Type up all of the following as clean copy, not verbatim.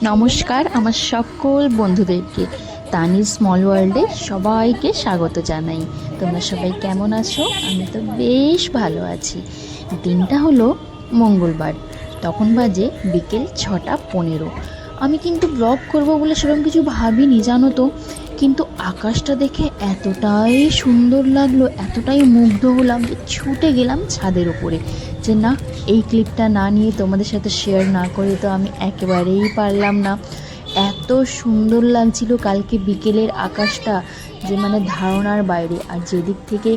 নমস্কার আমার সকল বন্ধুদেরকে তানির স্মল ওয়ার্ল্ডে সবাইকে স্বাগত জানাই। তোমরা সবাই কেমন আছো? আমি তো বেশ ভালো আছি। দিনটা হলো মঙ্গলবার, তখন বাজে বিকেল 6:15। আমি কিন্তু ব্লগ করব বলে সেরকম কিছু ভাবিনি জানো তো, কিন্তু আকাশটা দেখে এতটাই সুন্দর লাগলো, এতটাই মুগ্ধ হলাম যে ছুটে গেলাম ছাদের ওপরে, যে না এই ক্লিপটা না নিয়ে তোমাদের সাথে শেয়ার না করে তো আমি একেবারেই পারলাম না। এত সুন্দর লাগছিল কালকে বিকেলের আকাশটা, যে মানে ধারণার বাইরে। আর যেদিক থেকে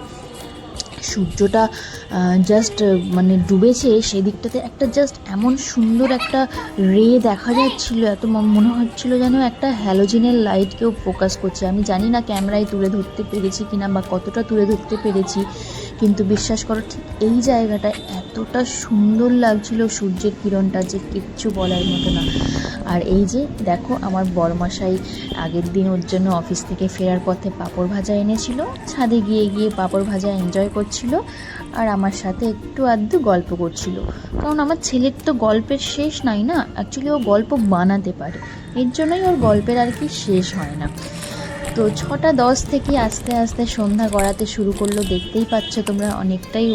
সূর্যটা জাস্ট মানে ডুবেছে সেদিকটাতে একটা জাস্ট এমন সুন্দর একটা রে দেখা যাচ্ছিল, এত মনে হচ্ছিল যেন একটা হ্যালোজেনের লাইট কেউ ফোকাস করছে। আমি জানি না ক্যামেরায় তুলে ধরতে পেরেছি কিনা বা কতটা তুলে ধরতে পেরেছি, কিন্তু বিশ্বাস করো ঠিক এই জায়গাটা এতটা সুন্দর লাগছিল সূর্যের কিরণটা যে কিচ্ছু বলার মতো না। আর এই যে দেখো আমার বড়মশাই আগের দিন ওর জন্য অফিস থেকে ফেরার পথে পাঁপড় ভাজা এনেছিল, ছাদে গিয়ে গিয়ে পাঁপড় ভাজা এনজয় করছিল আর আমার সাথে একটু আধটু গল্প করছিল। কারণ আমার ছেলের তো গল্পের শেষ নাই না, অ্যাকচুয়ালি ও গল্প বানাতে পারে, এর জন্যই ওর গল্পের আর কি শেষ হয় না। তো 6:10 থেকে আস্তে আস্তে সন্ধ্যা গড়াতে শুরু করলো। দেখতেই পাচ্ছ তোমরা অনেকটাই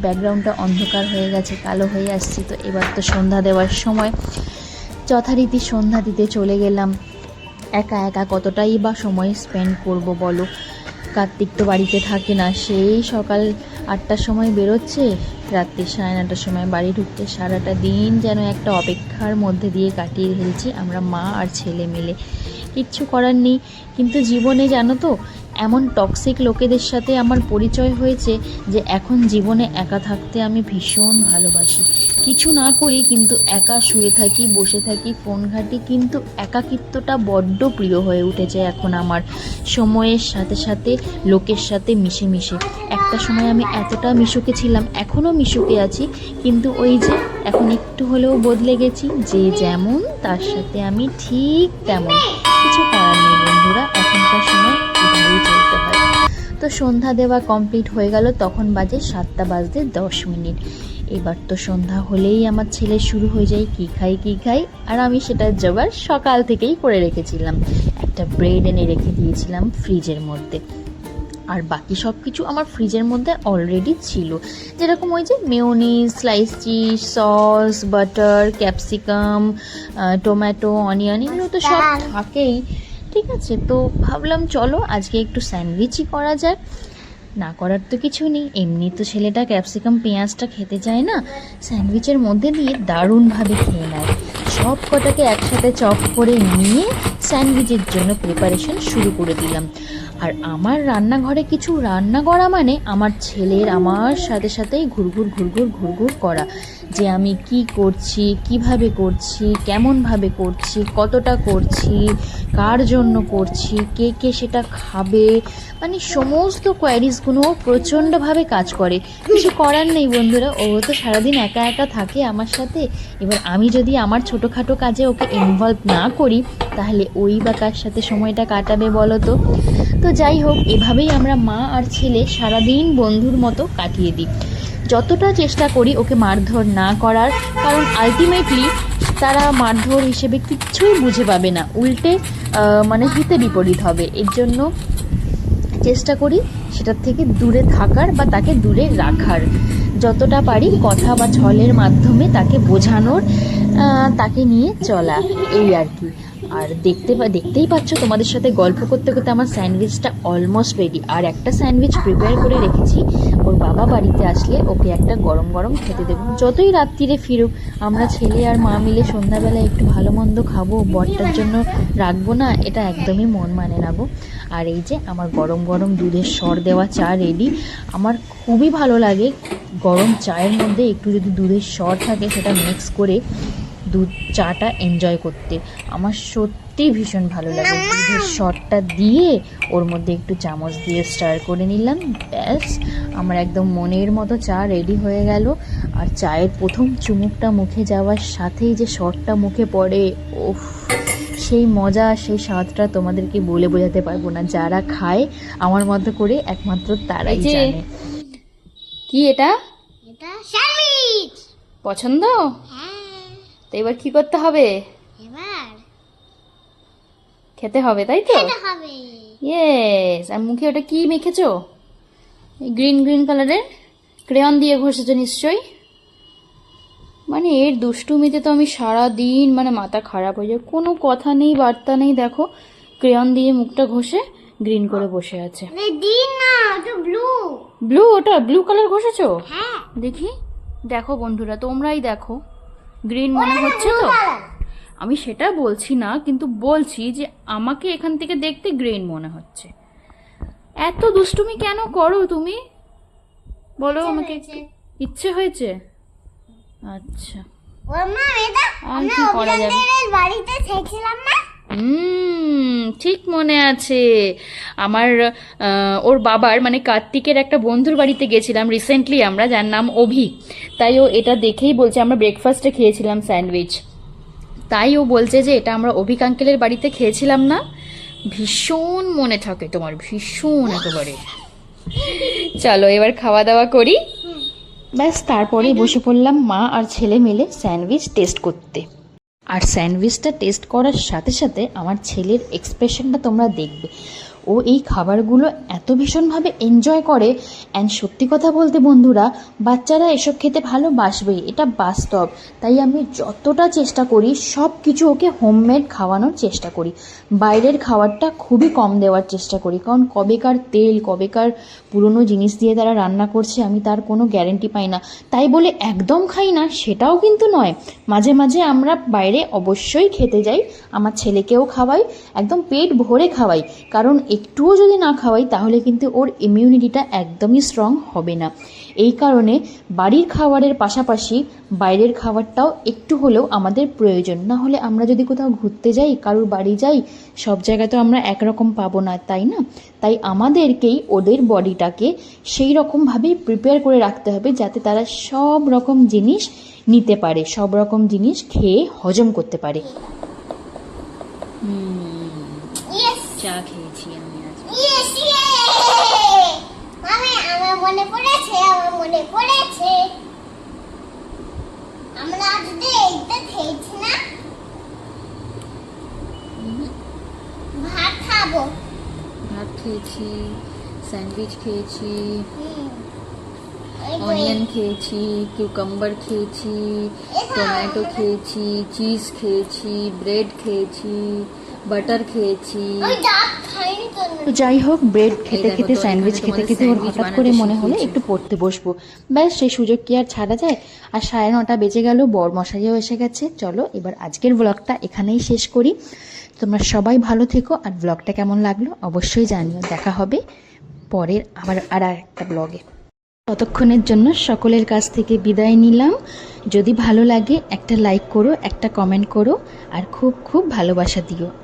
ব্যাকগ্রাউন্ডটা অন্ধকার হয়ে গেছে, কালো হয়ে আসছে। তো এবার তো সন্ধ্যা দেওয়ার সময়, যথারীতি সন্ধ্যা দিতে চলে গেলাম। একা একা কতটাই বা সময় স্পেন্ড করব বলো। কার্তিক তো বাড়িতে থাকে না, সেই সকাল 8টার সময় বেরোচ্ছে, রাত্রি 9:30টার সময় বাড়ি ঢুকতে। সারাটা দিন যেন একটা অপেক্ষার মধ্যে দিয়ে কাটিয়ে ফেলছি আমরা মা আর ছেলে মিলে। কিচ্ছু করার নেই, কিন্তু জীবনে জানো তো এমন টক্সিক লোকেদের সাথে আমার পরিচয় হয়েছে যে এখন জীবনে একা থাকতে আমি ভীষণ ভালোবাসি। কিছু না করি কিন্তু একা শুয়ে থাকি, বসে থাকি, ফোন ঘাঁটি, কিন্তু একাকিত্বটা বড্ড প্রিয় হয়ে উঠেছে এখন আমার। সময়ের সাথে সাথে লোকের সাথে মিশে মিশে একটা সময় আমি এতটা মিশুকে ছিলাম, এখনও মিশুকে আছি, কিন্তু ওই যে এখন একটু হলেও বদলে গেছি। যে যেমন তার সাথে আমি ঠিক তেমন। কিছু করার নেই বন্ধুরা, এখনকার সময় এভাবেই চলতে হয়। তো সন্ধ্যা দেওয়া কমপ্লিট হয়ে গেল, তখন বাজে 7:10। এবার তো সন্ধ্যা হলেই আমার ছেলে শুরু হয়ে যায় কি খাই কি খাই, আর আমি সেটা জোগাড় সকাল থেকেই করে রেখেছিলাম। একটা ব্রেড এনে রেখে দিয়েছিলাম ফ্রিজের মধ্যে, আর বাকি সব কিছু আমার ফ্রিজের মধ্যে অলরেডি ছিল। যেরকম ওই যে mayonnaise, slice cheese, sauce, butter, capsicum, tomato, onion, এগুলো তো সব থাকেই, ঠিক আছে। তো ভাবলাম চলো আজকে একটু স্যান্ডউইচই করা যায়। না করার তো কিছু নেই, এমনি তো ছেলেটা ক্যাপসিকাম পেঁয়াজটা খেতে চায় না, স্যান্ডউইচের মধ্যে দিয়ে দারুণভাবে খেয়ে নেয়। সব কটাকে একসাথে চপ করে নিয়ে স্যান্ডউইচের জন্য প্রিপারেশন শুরু করে দিলাম। আর আমার রান্নাঘরে কিছু রান্না করা মানে আমার ছেলের আমার সাথে সাথেই ঘুরঘুর ঘুরঘুর ঘুরঘুর করা, যে আমি কি করছি, কিভাবে করছি, কেমনভাবে করছি, কতটা করছি, কার জন্য করছি, কে কে সেটা খাবে, মানে সমস্ত কোয়ারিজগুলো প্রচণ্ডভাবে কাজ করে। কিছু করার নেই বন্ধুরা, ও তো সারাদিন একা একা থাকে আমার সাথে। এবার আমি যদি আমার ছোটোখাটো কাজে ওকে ইনভলভ না করি, তাহলে ওই বা কার সাথে সময়টা কাটাবে বলো তো। তো যাই হোক, এভাবেই আমরা মা আর ছেলে সারাদিন বন্ধুর মতো কাটিয়ে দিই। যতটা চেষ্টা করি ওকে মারধর না করার, কারণ আলটিমেটলি তারা মারধর হিসেবে কিচ্ছুই বুঝে পাবে না, উল্টে মানে হিতে বিপরীত হবে। এর জন্য চেষ্টা করি সেটার থেকে দূরে থাকার বা তাকে দূরে রাখার, যতটা পারি কথা বা ছলের মাধ্যমে তাকে বোঝানোর, তাকে নিয়ে চলা, এই আর কি। আর দেখতেই পাচ্ছ তোমাদের সাথে গল্প করতে করতে আমার স্যান্ডউইচটা অলমোস্ট রেডি। আর একটা স্যান্ডউইচ প্রিপেয়ার করে রেখেছি, ওর বাবা বাড়িতে আসলে ওকে একটা গরম গরম খেতে দেবো। যতই রাত্রিরে ফিরুক, আমরা ছেলে আর মা মিলে সন্ধ্যাবেলায় একটু ভালো মন্দ খাবো, বরটার জন্য রাখবো না, এটা একদমই মন মানে না গো। আর এই যে আমার গরম গরম দুধের সর দেওয়া চা রেডি। আমার খুবই ভালো লাগে গরম চায়ের মধ্যে একটু যদি দুধের সর থাকে সেটা মিক্স করে দুধ চাটা এনজয় করতে, আমার সত্যি ভীষণ ভালো লাগে। দুধের সরটা দিয়ে ওর মধ্যে একটু চামচ দিয়ে স্টার করে নিলাম, ব্যাস আমার একদম মনের মতো চা রেডি হয়ে গেল। আর চায়ের প্রথম চুমুকটা মুখে যাওয়ার সাথেই যে সরটা মুখে পড়ে, ওফ, সেই মজা, সেই স্বাদটা তোমাদেরকে বলে বোঝাতে পারবো না। যারা খায় আমার মতো করে একমাত্র তারাই জানে। কি এটা? এটা স্যান্ডউইচ পছন্দ? হ্যাঁ। তো এবার কি করতে হবে? এবার খেতে হবে, তাই তো? খেতে হবে। ইয়েস। আর মুখে ওটা কি মেখেছো? গ্রিন গ্রিন কালারের ক্রেয়ন দিয়ে ঘষেছো নিশ্চয়ই। মানে এর দুষ্টুমিতে তো আমি সারা দিন মানে মাথা খারাপ হয়ে যায়, কোনো কথা নেই বার্তা নেই। দেখো ক্রেয়ন দিয়ে মুখটা ঘষে গ্রিন করে বসে আছে। দিন না, ওটা ব্লু। ব্লু? ওটা ব্লু কালার ঘষেছো? হ্যাঁ। দেখি, দেখো বন্ধুরা, তোমরাই দেখো, গ্রিন মনে হচ্ছে তো? আমি সেটা বলছি না, কিন্তু বলছি যে আমাকে এখান থেকে দেখতে গ্রিন মনে হচ্ছে। এত দুষ্টুমি কেন করো তুমি, বলো আমাকে। ইচ্ছে হয়েছে? আচ্ছা, ওর মা এটা আর কি করা যাবে? বাড়িতে থেকেছিলাম না। ঠিক মনে আছে আমার। ওর বাবার মানে কার্তিকের একটা বন্ধুর বাড়িতে গেছিলাম রিসেন্টলি আমরা, যার নাম অভি। তাই ও এটা দেখেই বলছে, আমরা ব্রেকফাস্টে খেয়েছিলাম স্যান্ডউইচ, তাই ও বলছে যে এটা আমরা অভিক আঙ্কেলের বাড়িতে খেয়েছিলাম না। ভীষণ মনে থাকে তোমার, ভীষণ একেবারে। চলো এবার খাওয়া দাওয়া করি। ব্যাস, তারপরেই বসে পড়লাম মা আর ছেলে মিলে স্যান্ডউইচ টেস্ট করতে। আর স্যান্ডউইচটা টেস্ট করার সাথে সাথে আমার ছেলের এক্সপ্রেশনটা তোমরা দেখবে। ও এই খাবারগুলো এত ভীষণভাবে এনজয় করে। অ্যান্ড সত্যি কথা বলতে বন্ধুরা, বাচ্চারা এসব খেতে ভালোবাসবেই, এটা বাস্তব। তাই আমি যতটা চেষ্টা করি সব কিছু ওকে হোমমেড খাওয়ানোর চেষ্টা করি। বাইরের খাবারটা খুবই কম দেওয়ার চেষ্টা করি, কারণ কবেকার তেল, কবেকার পুরনো জিনিস দিয়ে তারা রান্না করছে আমি তার কোনো গ্যারেন্টি পাই না। তাই বলে একদম খাই না সেটাও কিন্তু নয়, মাঝে মাঝে আমরা বাইরে অবশ্যই খেতে যাই, আমার ছেলেকেও খাওয়াই, একদম পেট ভরে খাওয়াই। কারণ একটুও যদি না খাওয়াই তাহলে কিন্তু ওর ইমিউনিটিটা একদমই স্ট্রং হবে না। এই কারণে বাড়ির খাবারের পাশাপাশি বাইরের খাবারটাও একটু হলেও আমাদের প্রয়োজন। না হলে আমরা যদি কোথাও ঘুরতে যাই, কারোর বাড়ি যাই, সব জায়গায় তো আমরা একরকম পাবো না, তাই না? তাই আমাদেরকেই ওদের বডিটাকে সেই রকমভাবেই প্রিপেয়ার করে রাখতে হবে যাতে তারা সব রকম জিনিস নিতে পারে, সব রকম জিনিস খেয়ে হজম করতে পারে। চা খেয়েছি আমি আজ। আমার মনে পড়েছে, আমরা আজ এইটা খেয়েছি না। ভাত খাবো। ভাত খেয়েছি, স্যান্ডউইচ খেয়েছি, অনিয়ন খেয়েছি, কিউকাম্বার খেয়েছি, টমেটো খেয়েছি, চিজ খেয়েছি, ব্রেড খেয়েছি, বাটার খেয়েছি। তো যাই হোক, ব্রেড খেতে খেতে স্যান্ডউইচ খেতে খেতে ওর হঠাৎ করে মনে হলো একটু পড়তে বসবো। ব্যাস, সেই সুযোগ কি আর ছাড়া যায়? আর 9:30 বেজে গেল, বরমশাইও এসে গেছে। চলো এবার আজকের ব্লগটা এখানেই শেষ করি। তোমরা সবাই ভালো থেকো, আর ব্লগটা কেমন লাগলো অবশ্যই জানিও। দেখা হবে পরের আর একটা ব্লগে। ততক্ষণের জন্য সকলের কাছ থেকে বিদায় নিলাম। যদি ভালো লাগে একটা লাইক করো, একটা কমেন্ট করো, আর খুব খুব ভালোবাসা দিও।